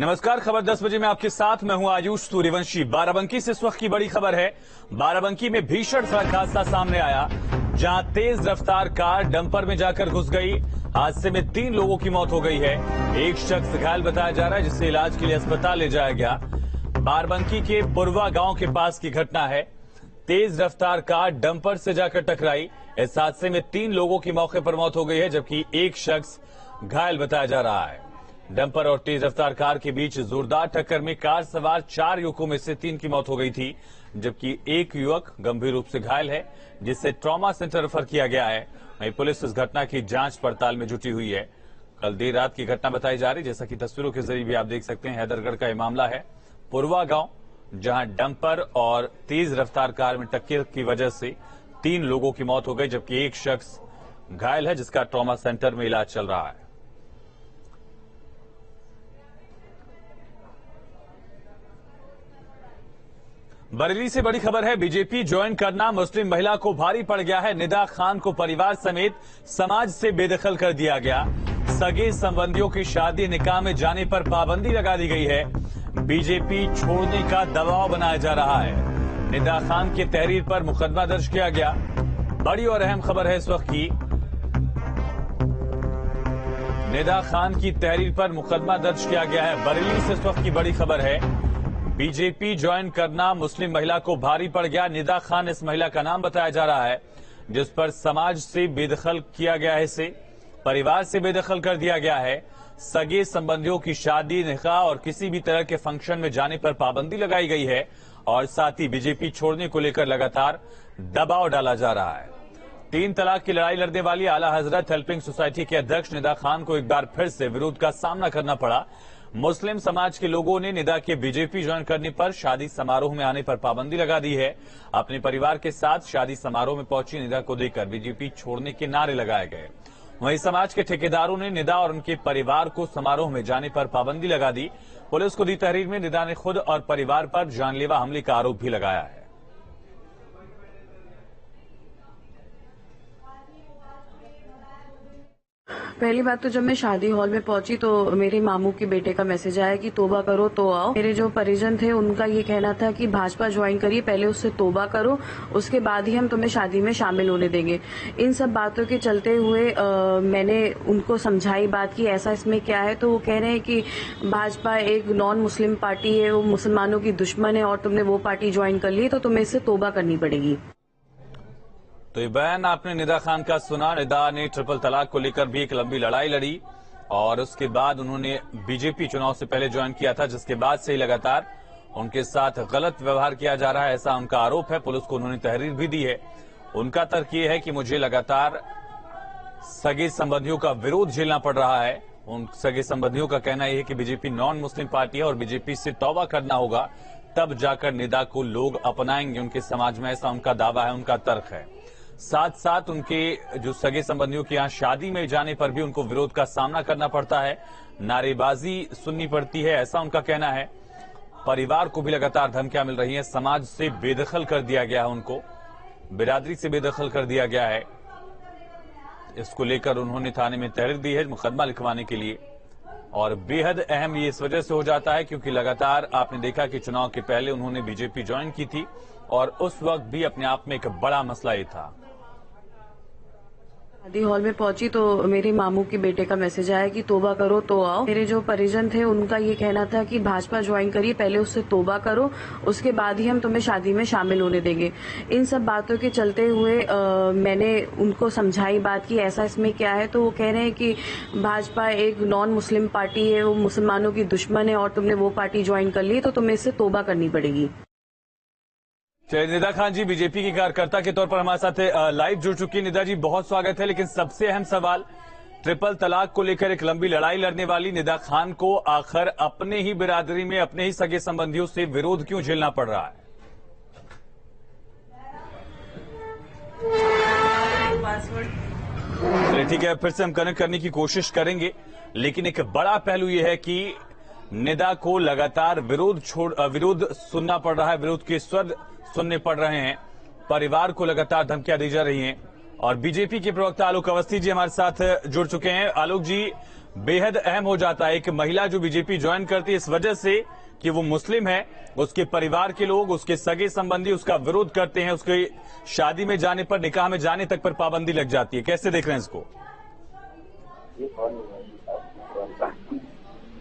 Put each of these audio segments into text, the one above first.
नमस्कार, खबर 10 बजे में आपके साथ मैं हूं आयुष सूर्यवंशी। बाराबंकी से इस वक्त की बड़ी खबर है। बाराबंकी में भीषण सड़क हादसा सामने आया, जहां तेज रफ्तार कार डंपर में जाकर घुस गई। हादसे में 3 लोगों की मौत हो गई है। एक शख्स घायल बताया जा रहा है, जिसे इलाज के लिए अस्पताल ले जाया गया। बाराबंकी के पुरवा गांव के पास की घटना है। तेज रफ्तार कार डंपर से जाकर टकराई। इस हादसे में 3 लोगों की मौके पर मौत हो गई है, जबकि एक शख्स घायल बताया जा रहा है। डंपर और तेज रफ्तार कार के बीच जोरदार टक्कर में कार सवार 4 युवकों में से 3 की मौत हो गई थी, जबकि एक युवक गंभीर रूप से घायल है, जिसे ट्रॉमा सेंटर रेफर किया गया है। वहीं पुलिस इस घटना की जांच पड़ताल में जुटी हुई है। कल देर रात की घटना बताई जा रही, जैसा कि तस्वीरों के जरिए भी आप देख सकते हैं। हैदरगढ़ का यह मामला है, पुरवा गांव, जहां डंपर और तेज रफ्तार कार में टक्कर की वजह से 3 लोगों की मौत हो गई, जबकि एक शख्स घायल है, जिसका ट्रॉमा सेंटर में इलाज चल रहा है। बरेली से बड़ी खबर है। बीजेपी ज्वाइन करना मुस्लिम महिला को भारी पड़ गया है। निदा खान को परिवार समेत समाज से बेदखल कर दिया गया। सगे संबंधियों की शादी निकाह में जाने पर पाबंदी लगा दी गई है। बीजेपी छोड़ने का दबाव बनाया जा रहा है। निदा खान के तहरीर पर मुकदमा दर्ज किया गया। बड़ी और अहम खबर है इस वक्त की। निदा खान की तहरीर पर मुकदमा दर्ज किया गया है। बरेली से इस वक्त की बड़ी खबर है। बीजेपी ज्वाइन करना मुस्लिम महिला को भारी पड़ गया। निदा खान इस महिला का नाम बताया जा रहा है, जिस पर समाज से बेदखल किया गया है। इसे परिवार से बेदखल कर दिया गया है। सगे संबंधियों की शादी, निकाह और किसी भी तरह के फंक्शन में जाने पर पाबंदी लगाई गई है, और साथ ही बीजेपी छोड़ने को लेकर लगातार दबाव डाला जा रहा है। 3 तलाक की लड़ाई लड़ने वाली आला हजरत हेल्पिंग सोसाइटी के अध्यक्ष निदा खान को एक बार फिर से विरोध का सामना करना पड़ा। मुस्लिम समाज के लोगों ने निदा के बीजेपी ज्वाइन करने पर शादी समारोह में आने पर पाबंदी लगा दी है। अपने परिवार के साथ शादी समारोह में पहुंची निदा को देखकर बीजेपी छोड़ने के नारे लगाए गए। वहीं समाज के ठेकेदारों ने निदा और उनके परिवार को समारोह में जाने पर पाबंदी लगा दी। पुलिस को दी तहरीर में निदा ने खुद और परिवार पर जानलेवा हमले का आरोप भी लगाया है। पहली बात तो जब मैं शादी हॉल में पहुंची तो मेरे मामू के बेटे का मैसेज आया कि तोबा करो तो आओ। मेरे जो परिजन थे उनका ये कहना था कि भाजपा ज्वाइन करिए, पहले उससे तोबा करो, उसके बाद ही हम तुम्हें शादी में शामिल होने देंगे। इन सब बातों के चलते हुए मैंने उनको समझाई बात की ऐसा इसमें क्या है, तो वो कह रहे हैं कि भाजपा एक नॉन मुस्लिम पार्टी है, वो मुसलमानों की दुश्मन है और तुमने वो पार्टी ज्वाइन कर ली तो तुम्हें इससे तोबा करनी पड़ेगी। तो ये बयान आपने निदा खान का सुना। निदा ने ट्रिपल तलाक को लेकर भी एक लंबी लड़ाई लड़ी, और उसके बाद उन्होंने बीजेपी चुनाव से पहले ज्वाइन किया था, जिसके बाद से ही लगातार उनके साथ गलत व्यवहार किया जा रहा है, ऐसा उनका आरोप है। पुलिस को उन्होंने तहरीर भी दी है। उनका तर्क ये है कि मुझे लगातार सगे संबंधियों का विरोध झेलना पड़ रहा है। उन सगे संबंधियों का कहना यह है कि बीजेपी नॉन मुस्लिम पार्टी है और बीजेपी से तौबा करना होगा, तब जाकर निदा को लोग अपनाएंगे उनके समाज में, ऐसा उनका दावा है, उनका तर्क है। साथ साथ उनके जो सगे संबंधियों के यहां शादी में जाने पर भी उनको विरोध का सामना करना पड़ता है, नारेबाजी सुननी पड़ती है, ऐसा उनका कहना है। परिवार को भी लगातार धमकियां मिल रही हैं। समाज से बेदखल कर दिया गया है, उनको बिरादरी से बेदखल कर दिया गया है। इसको लेकर उन्होंने थाने में तहरीर दी है मुकदमा लिखवाने के लिए, और बेहद अहम ये इस वजह से हो जाता है क्योंकि लगातार आपने देखा कि चुनाव के पहले उन्होंने बीजेपी ज्वाइन की थी, और उस वक्त भी अपने आप में एक बड़ा मसला ये था। शादी हॉल में पहुंची तो मेरे मामू के बेटे का मैसेज आया कि तोबा करो तो आओ। मेरे जो परिजन थे उनका ये कहना था कि भाजपा ज्वाइन करिए, पहले उससे तोबा करो, उसके बाद ही हम तुम्हें शादी में शामिल होने देंगे। इन सब बातों के चलते हुए मैंने उनको समझाई बात की ऐसा इसमें क्या है, तो वो कह रहे हैं कि भाजपा एक नॉन मुस्लिम पार्टी है, वो मुसलमानों की दुश्मन है और तुमने वो पार्टी ज्वाइन कर ली तो तुम्हें इससे तोबा करनी पड़ेगी। निदा खान जी बीजेपी की कार्यकर्ता के तौर पर हमारे साथ लाइव जुड़ चुकी है। निदा जी, बहुत स्वागत है। लेकिन सबसे अहम सवाल, ट्रिपल तलाक को लेकर एक लंबी लड़ाई लड़ने वाली निदा खान को आखिर अपने ही बिरादरी में, अपने ही सगे संबंधियों से विरोध क्यों झेलना पड़ रहा है? चलिए ठीक है, फिर से हम कनेक्ट करने की कोशिश करेंगे, लेकिन एक बड़ा पहलू यह है कि निदा को लगातार विरोध सुनना पड़ रहा है, विरोध के स्वर सुनने पड़ रहे हैं। परिवार को लगातार धमकियां दी जा रही हैं, और बीजेपी के प्रवक्ता आलोक अवस्थी जी हमारे साथ जुड़ चुके हैं। आलोक जी, बेहद अहम हो जाता है। एक महिला जो बीजेपी ज्वाइन करती है इस वजह से कि वो मुस्लिम है, उसके परिवार के लोग, उसके सगे संबंधी उसका विरोध करते हैं, उसके शादी में जाने पर, निकाह में जाने तक पर पाबंदी लग जाती है। कैसे देख रहे हैं इसको?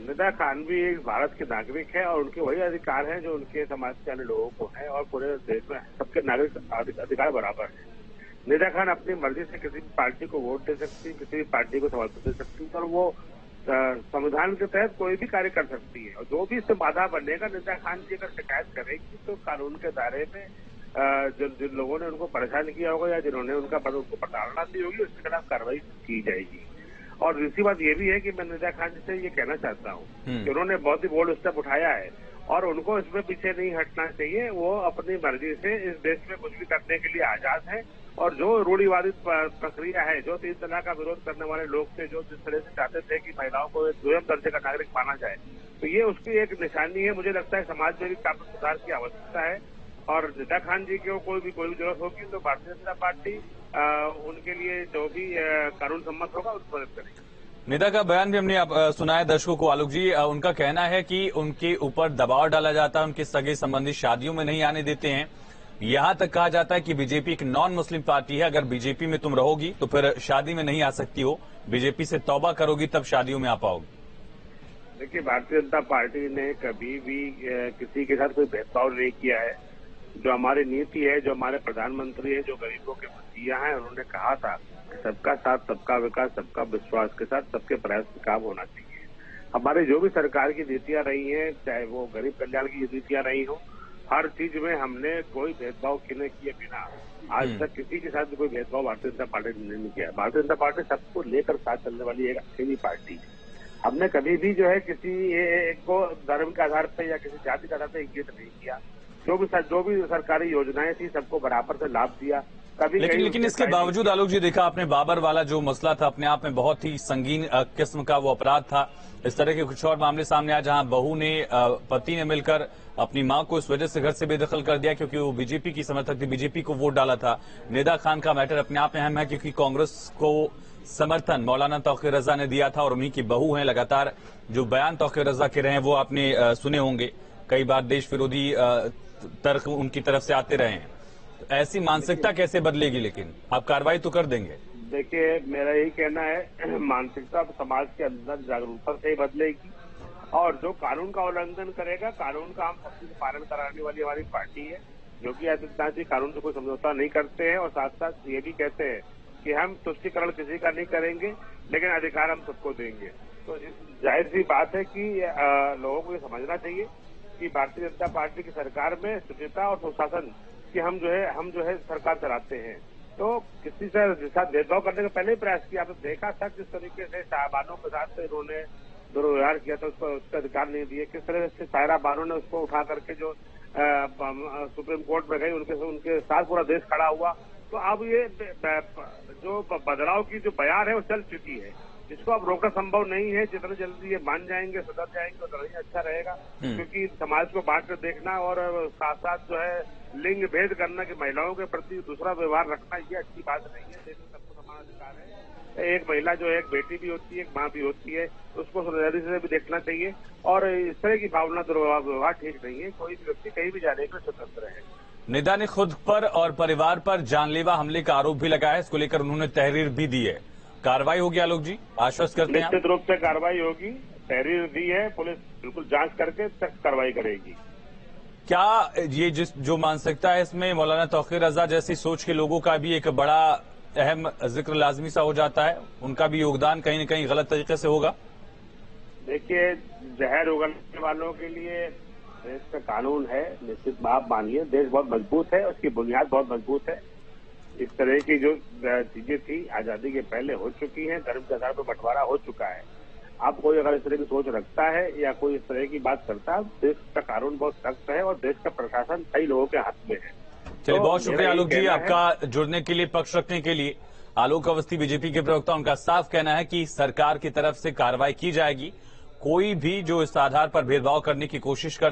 निदा खान भी एक भारत के नागरिक है और उनके वही अधिकार हैं जो उनके समाज के अन्य लोगों को है, और पूरे देश में सबके नागरिक अधिकार बराबर है। निदा खान अपनी मर्जी से किसी भी पार्टी को वोट दे सकती, किसी भी पार्टी को समर्थन दे सकती और वो संविधान के तहत कोई भी कार्य कर सकती है। और जो भी इससे बाधा बनेगा, निदा खान जी अगर शिकायत करेगी तो कानून के दायरे में जिन लोगों ने उनको परेशान किया होगा या जिन्होंने उनको प्रताड़ना दी होगी उसके खिलाफ कार्रवाई की जाएगी। और दूसरी बात ये भी है कि मैं निदा खान जी से ये कहना चाहता हूँ कि उन्होंने बहुत ही बोल्ड स्टेप उठाया है और उनको इसमें पीछे नहीं हटना चाहिए। वो अपनी मर्जी से इस देश में कुछ भी करने के लिए आजाद है और जो रूढ़िवादी प्रक्रिया है, जो 3 तलाक का विरोध करने वाले लोग थे, जो जिस तरह से चाहते थे कि महिलाओं को एक दोयम दर्जे का नागरिक माना जाए, तो ये उसकी एक निशानी है। मुझे लगता है समाज में भी काफी सुधार की आवश्यकता है और निदा खान जी को कोई भी जरूरत होगी तो भारतीय जनता पार्टी उनके लिए जो भी कानून सम्मत होगा उसको मदद करेगी। निदा का बयान भी हमने सुना है दर्शकों को। आलोक जी, उनका कहना है कि उनके ऊपर दबाव डाला जाता है, उनके सगे संबंधी शादियों में नहीं आने देते हैं। यहां तक कहा जाता है कि बीजेपी एक नॉन मुस्लिम पार्टी है, अगर बीजेपी में तुम रहोगी तो फिर शादी में नहीं आ सकती हो, बीजेपी से तौबा करोगी तब शादियों में आ पाओगी। देखिए, भारतीय जनता पार्टी ने कभी भी किसी के साथ कोई भेदभाव नहीं किया है। जो हमारी नीति है, जो हमारे प्रधानमंत्री है, जो गरीबों के मंत्रियां हैं, उन्होंने कहा था सबका साथ, सबका विकास, सबका विश्वास के साथ सबके प्रयास से काम होना चाहिए। हमारी जो भी सरकार की नीतियां रही हैं, चाहे वो गरीब कल्याण की नीतियां रही हो, हर चीज में हमने कोई भेदभाव किए बिना आज तक किसी के साथ भी कोई भेदभाव भारतीय जनता पार्टी ने नहीं किया। भारतीय जनता पार्टी सबको लेकर साथ चलने वाली एक अकेली पार्टी है। हमने कभी भी जो है किसी एक को धर्म के आधार पर या किसी जाति के आधार पर इंगित नहीं किया। जो भी सरकारी योजनाएं थी सबको बराबर से लाभ दिया। लेकिन इसके बावजूद आलोक जी, देखा आपने बाबर वाला जो मसला था, अपने आप में बहुत ही संगीन किस्म का वो अपराध था। इस तरह के कुछ और मामले सामने आए जहां बहू ने, पति ने मिलकर अपनी मां को इस वजह से घर से बेदखल कर दिया क्योंकि वो बीजेपी की समर्थक थी, बीजेपी को वोट डाला था। निदा खान का मैटर अपने आप में अहम है क्योंकि कांग्रेस को समर्थन मौलाना तौकीर रजा ने दिया था और उन्हीं की बहू है। लगातार जो बयान तौकीर रजा के रहे हैं वो आपने सुने होंगे, कई बार देश विरोधी तर्क उनकी तरफ से आते रहे हैं। ऐसी मानसिकता कैसे बदलेगी? लेकिन आप कार्रवाई तो कर देंगे। देखिए, मेरा यही कहना है, मानसिकता तो समाज के अंदर जागरूकता से ही बदलेगी और जो कानून का उल्लंघन करेगा, कानून का हम सख्ती से पालन कराने वाली हमारी पार्टी है, जो कि आदित्यनाथ कानून से कोई समझौता नहीं करते हैं और साथ साथ ये भी कहते हैं कि हम तुष्टिकरण किसी का नहीं करेंगे लेकिन अधिकार हम सबको देंगे। तो जाहिर सी बात है कि लोगों को ये समझना चाहिए कि भारतीय जनता पार्टी की सरकार में शुचिता और सुशासन कि हम जो है सरकार चलाते हैं। तो किसी से साथ भेदभाव करने का पहले ही प्रयास किया। तो देखा था किस तरीके से साहबानों के साथ इन्होंने दुर्व्यवहार किया था, उसको उसका अधिकार नहीं दिए। किस तरह से सायरा बानो ने उसको उठा करके जो सुप्रीम कोर्ट में गई, उनके साथ पूरा देश खड़ा हुआ। तो अब ये जो बदलाव की जो बयान है वो चल चुकी है, इसको अब रोकना संभव नहीं है। जितना जल्दी ये मान जाएंगे, सुधर जाएंगे, उतना ही अच्छा रहेगा। क्योंकि समाज को बांट कर देखना और साथ साथ जो है लिंग भेद करना कि महिलाओं के प्रति दूसरा व्यवहार रखना, ये अच्छी बात नहीं है। देश में सबको समान अधिकार है। एक महिला जो है एक बेटी भी होती है, एक माँ भी होती है, उसको समझदारी से भी देखना चाहिए और इस तरह की भावना दुर्व्यवहार ठीक नहीं है। कोई भी व्यक्ति कहीं भी जाने के लिए स्वतंत्र है। निदा ने खुद पर और परिवार पर जानलेवा हमले का आरोप भी लगाया है, इसको लेकर उन्होंने तहरीर भी दी है। कार्रवाई होगी आलोक जी, आश्वस्त करते हैं? निश्चित रूप से कार्रवाई होगी। तहरीर दी है, पुलिस बिल्कुल जांच करके सख्त कार्रवाई करेगी। क्या ये जो मानसिकता है इसमें मौलाना तौकीर रजा जैसी सोच के लोगों का भी एक बड़ा अहम जिक्र लाजमी सा हो जाता है? उनका भी योगदान कहीं न कहीं गलत तरीके से होगा? देखिए, जहर उगलने वालों के लिए देश का कानून है, निश्चित बात मानिए। देश बहुत मजबूत है, उसकी बुनियाद बहुत मजबूत है। इस तरह की जो चीजें थी आजादी के पहले हो चुकी हैं, धर्म के आधार पर बंटवारा हो चुका है। अब कोई अगर इस तरह की सोच रखता है या कोई इस तरह की बात करता है, देश का कानून बहुत सख्त है और देश का प्रशासन कई लोगों के हाथ में है। चलिए, बहुत शुक्रिया आलोक जी आपका जुड़ने के लिए, पक्ष रखने के लिए। आलोक अवस्थी बीजेपी के प्रवक्ता, उनका साफ कहना है कि सरकार की तरफ से कार्रवाई की जाएगी। कोई भी जो इस आधार पर भेदभाव करने की कोशिश करता